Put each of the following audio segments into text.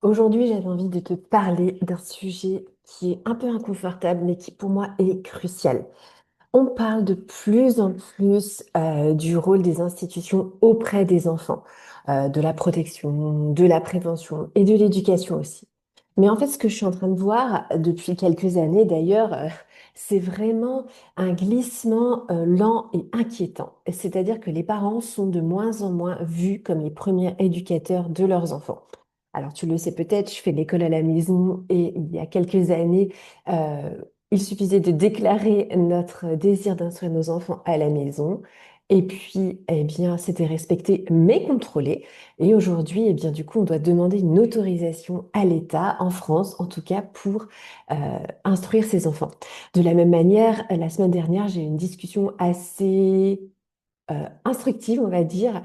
Aujourd'hui, j'avais envie de te parler d'un sujet qui est un peu inconfortable, mais qui pour moi est crucial. On parle de plus en plus du rôle des institutions auprès des enfants, de la protection, de la prévention et de l'éducation aussi. Mais en fait, ce que je suis en train de voir depuis quelques années d'ailleurs, c'est vraiment un glissement lent et inquiétant. C'est-à-dire que les parents sont de moins en moins vus comme les premiers éducateurs de leurs enfants. Alors, tu le sais peut-être, je fais l'école à la maison et il y a quelques années, euh, il suffisait de déclarer notre désir d'instruire nos enfants à la maison. Et puis, eh bien, c'était respecté mais contrôlé. Et aujourd'hui, eh bien, du coup, on doit demander une autorisation à l'État, en France en tout cas, pour euh, instruire ses enfants. De la même manière, la semaine dernière, j'ai eu une discussion assez instructive, on va dire,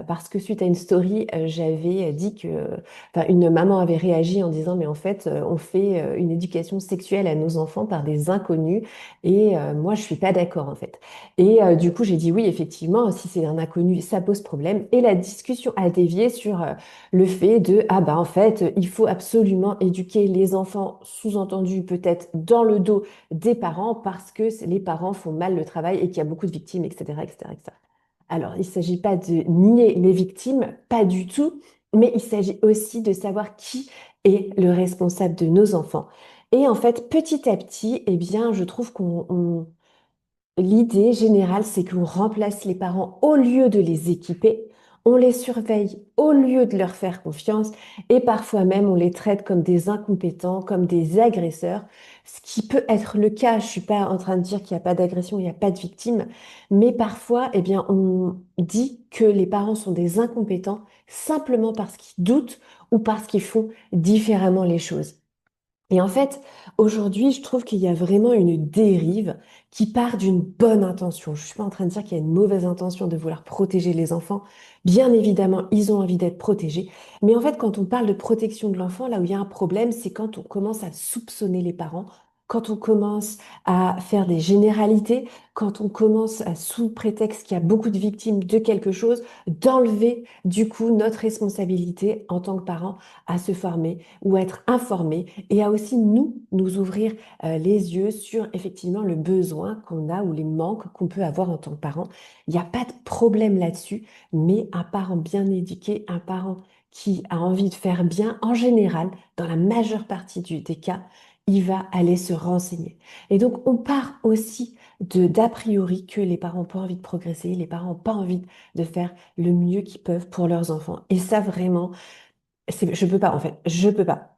parce que suite à une story, j'avais dit enfin, une maman avait réagi en disant, mais en fait, on fait une éducation sexuelle à nos enfants par des inconnus, et moi, je suis pas d'accord, en fait. Et du coup, j'ai dit, oui, effectivement, si c'est un inconnu, ça pose problème. Et la discussion a dévié sur le fait de, ah bah, en fait, il faut absolument éduquer les enfants, sous-entendu peut-être dans le dos des parents parce que les parents font mal le travail et qu'il y a beaucoup de victimes, etc., etc., etc. Alors, il ne s'agit pas de nier les victimes, pas du tout, mais il s'agit aussi de savoir qui est le responsable de nos enfants. Et en fait, petit à petit, eh bien, je trouve l'idée générale, c'est qu'on remplace les parents au lieu de les équiper, on les surveille au lieu de leur faire confiance et parfois même on les traite comme des incompétents, comme des agresseurs, ce qui peut être le cas. Je suis pas en train de dire qu'il n'y a pas d'agression, il n'y a pas de victime, mais parfois, eh bien, on dit que les parents sont des incompétents simplement parce qu'ils doutent ou parce qu'ils font différemment les choses. Et en fait, aujourd'hui, je trouve qu'il y a vraiment une dérive qui part d'une bonne intention. Je ne suis pas en train de dire qu'il y a une mauvaise intention de vouloir protéger les enfants. Bien évidemment, ils ont envie d'être protégés. Mais en fait, quand on parle de protection de l'enfant, là où il y a un problème, c'est quand on commence à soupçonner les parents, quand on commence à faire des généralités, quand on commence à, sous prétexte qu'il y a beaucoup de victimes de quelque chose, d'enlever du coup notre responsabilité en tant que parents à se former ou à être informés et à aussi nous ouvrir les yeux sur effectivement le besoin qu'on a ou les manques qu'on peut avoir en tant que parent. Il n'y a pas de problème là-dessus, mais un parent bien éduqué, un parent qui a envie de faire bien, en général, dans la majeure partie des cas, il va aller se renseigner. Et donc, on part aussi d'a priori que les parents n'ont pas envie de progresser, les parents n'ont pas envie de faire le mieux qu'ils peuvent pour leurs enfants. Et ça, vraiment, je peux pas, en fait, je peux pas.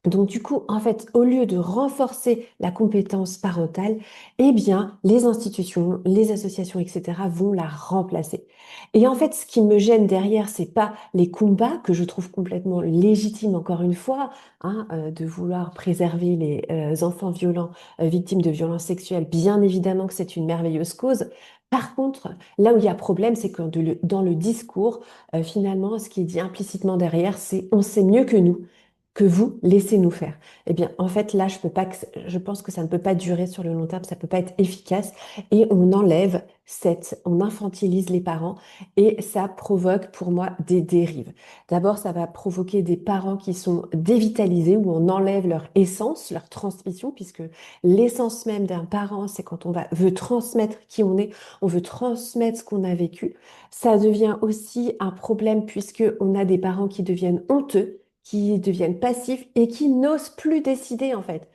Donc du coup, en fait, au lieu de renforcer la compétence parentale, eh bien, les institutions, les associations, etc., vont la remplacer. Et en fait, ce qui me gêne derrière, c'est pas les combats que je trouve complètement légitimes, encore une fois, hein, de vouloir préserver les enfants violents, victimes de violences sexuelles. Bien évidemment que c'est une merveilleuse cause. Par contre, là où il y a problème, c'est que dans le discours, finalement, ce qui est dit implicitement derrière, c'est on sait mieux que vous, laissez-nous faire. Eh bien, en fait, là, je pense que ça ne peut pas durer sur le long terme, ça ne peut pas être efficace et on infantilise les parents et ça provoque pour moi des dérives. D'abord, ça va provoquer des parents qui sont dévitalisés où on enlève leur essence, leur transmission, puisque l'essence même d'un parent, c'est quand veut transmettre qui on veut transmettre ce qu'on a vécu. Ça devient aussi un problème puisque on a des parents qui deviennent honteux qui deviennent passifs et qui n'osent plus décider en fait.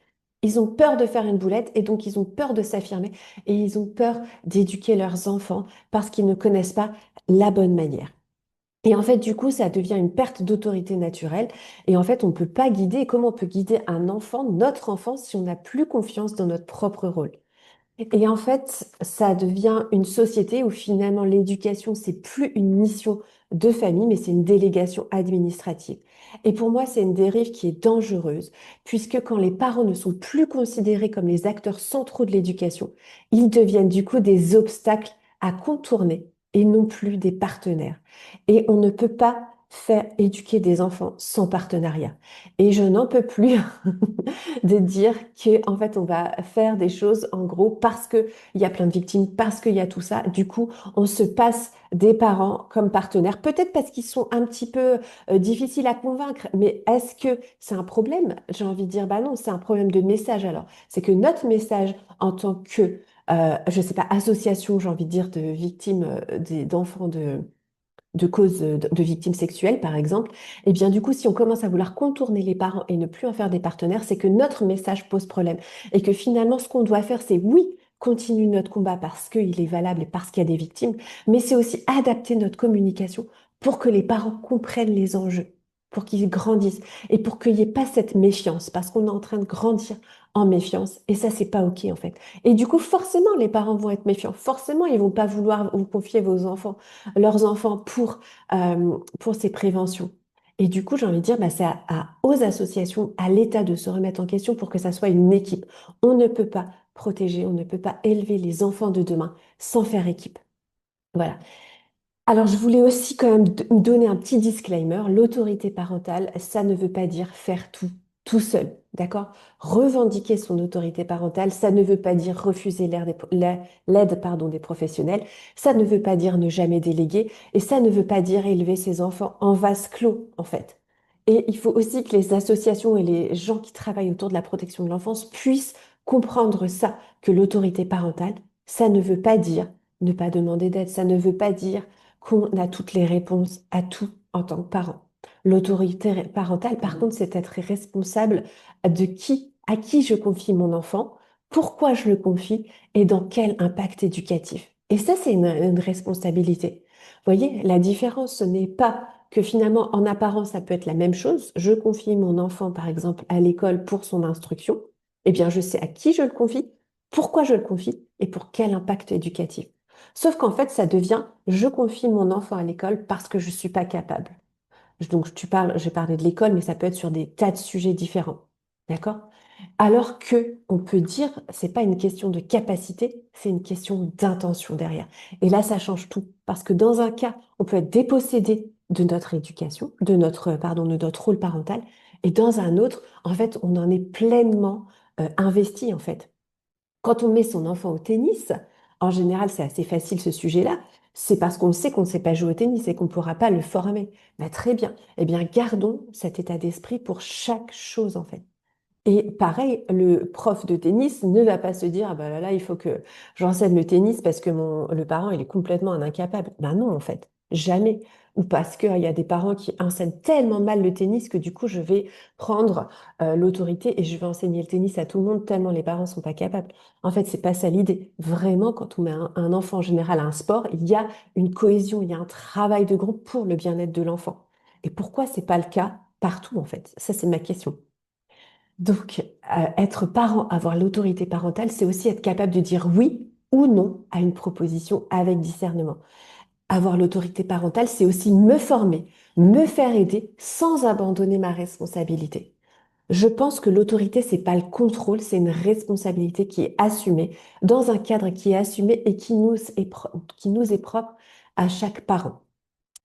Ils ont peur de faire une boulette et donc ils ont peur de s'affirmer et ils ont peur d'éduquer leurs enfants parce qu'ils ne connaissent pas la bonne manière. Et en fait, du coup, ça devient une perte d'autorité naturelle. Et en fait, on ne peut pas guider. Comment on peut guider un enfant, notre enfant, si on n'a plus confiance dans notre propre rôle? Et en fait, ça devient une société où finalement l'éducation, c'est plus une mission de famille, mais c'est une délégation administrative. Et pour moi, c'est une dérive qui est dangereuse, puisque quand les parents ne sont plus considérés comme les acteurs centraux de l'éducation, ils deviennent du coup des obstacles à contourner et non plus des partenaires. Et on ne peut pas faire éduquer des enfants sans partenariat. Et je n'en peux plus de dire que en fait on va faire des choses en gros parce que il y a plein de victimes, parce qu'il y a tout ça. Du coup, on se passe des parents comme partenaires, peut-être parce qu'ils sont un petit peu difficiles à convaincre. Mais est-ce que c'est un problème? J'ai envie de dire, bah non, c'est un problème de message alors. C'est que notre message en tant que je sais pas, association, j'ai envie de dire, de victimes d'enfants de causes de victimes sexuelles, par exemple, et bien du coup, si on commence à vouloir contourner les parents et ne plus en faire des partenaires, c'est que notre message pose problème. Et que finalement, ce qu'on doit faire, c'est oui, continuer notre combat parce qu'il est valable et parce qu'il y a des victimes, mais c'est aussi adapter notre communication pour que les parents comprennent les enjeux, pour qu'ils grandissent et pour qu'il n'y ait pas cette méfiance, parce qu'on est en train de grandir en méfiance, et ça, c'est pas OK en fait. Et du coup, forcément, les parents vont être méfiants, forcément, ils vont pas vouloir vous confier leurs enfants pour ces préventions. Et du coup, j'ai envie de dire, bah, c'est aux associations, à l'État de se remettre en question pour que ça soit une équipe. On ne peut pas protéger, on ne peut pas élever les enfants de demain sans faire équipe. Voilà. Alors, je voulais aussi quand même donner un petit disclaimer. L'autorité parentale, ça ne veut pas dire faire tout tout seul, d'accord? Revendiquer son autorité parentale, ça ne veut pas dire refuser l'aide, pardon, des professionnels. Ça ne veut pas dire ne jamais déléguer. Et ça ne veut pas dire élever ses enfants en vase clos, en fait. Et il faut aussi que les associations et les gens qui travaillent autour de la protection de l'enfance puissent comprendre ça, que l'autorité parentale, ça ne veut pas dire ne pas demander d'aide, ça ne veut pas dire qu'on a toutes les réponses à tout en tant que parent. L'autorité parentale, par contre, c'est être responsable de à qui je confie mon enfant, pourquoi je le confie et dans quel impact éducatif. Et ça, c'est une responsabilité. Vous voyez, la différence, ce n'est pas que finalement, en apparence, ça peut être la même chose. Je confie mon enfant, par exemple, à l'école pour son instruction. Eh bien, je sais à qui je le confie, pourquoi je le confie et pour quel impact éducatif. Sauf qu'en fait, ça devient je confie mon enfant à l'école parce que je ne suis pas capable. Donc, j'ai parlé de l'école, mais ça peut être sur des tas de sujets différents. D'accord? Alors que on peut dire, c'est pas une question de capacité, c'est une question d'intention derrière. Et là, ça change tout. Parce que dans un cas, on peut être dépossédé de notre éducation, de notre rôle parental. Et dans un autre, en fait, on en est pleinement investi, en fait. Quand on met son enfant au tennis, en général, c'est assez facile ce sujet-là. C'est parce qu'on sait qu'on ne sait pas jouer au tennis et qu'on ne pourra pas le former. Bah, très bien. Eh bien, gardons cet état d'esprit pour chaque chose, en fait. Et pareil, le prof de tennis ne va pas se dire, ah bah là, il faut que j'enseigne le tennis parce que le parent, il est complètement un incapable. Ben non, en fait, jamais. Ou parce qu'il y a des parents qui enseignent tellement mal le tennis que du coup, je vais prendre l'autorité et je vais enseigner le tennis à tout le monde tellement les parents sont pas capables. En fait, c'est pas ça l'idée. Vraiment, quand on met un enfant en général à un sport, il y a une cohésion, il y a un travail de groupe pour le bien-être de l'enfant. Et pourquoi c'est pas le cas partout, en fait? Ça, c'est ma question. Donc, être parent, avoir l'autorité parentale, c'est aussi être capable de dire oui ou non à une proposition avec discernement. Avoir l'autorité parentale, c'est aussi me former, me faire aider sans abandonner ma responsabilité. Je pense que l'autorité, c'est pas le contrôle, c'est une responsabilité qui est assumée dans un cadre qui est assumé et qui nous est propre à chaque parent.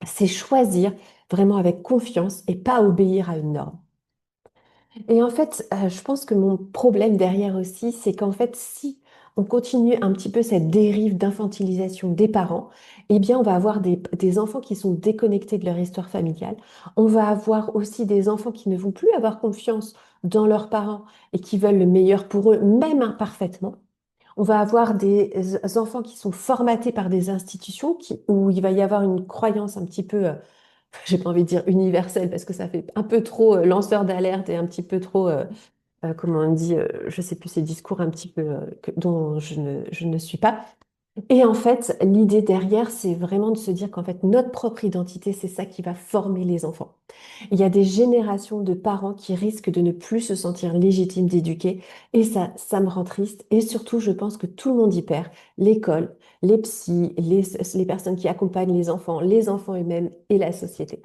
C'est choisir vraiment avec confiance et pas obéir à une norme. Et en fait, je pense que mon problème derrière aussi, c'est qu'en fait, si on continue un petit peu cette dérive d'infantilisation des parents, eh bien, on va avoir des enfants qui sont déconnectés de leur histoire familiale. On va avoir aussi des enfants qui ne vont plus avoir confiance dans leurs parents et qui veulent le meilleur pour eux, même imparfaitement. On va avoir des enfants qui sont formatés par des institutions où il va y avoir une croyance un petit peu j'ai pas envie de dire universel parce que ça fait un peu trop lanceur d'alerte et un petit peu trop, comment on dit, je sais plus, ces discours un petit peu dont je ne suis pas. Et en fait, l'idée derrière, c'est vraiment de se dire qu'en fait, notre propre identité, c'est ça qui va former les enfants. Il y a des générations de parents qui risquent de ne plus se sentir légitimes d'éduquer et ça me rend triste. Et surtout, je pense que tout le monde y perd. L'école, les psys, les personnes qui accompagnent les enfants eux-mêmes et la société.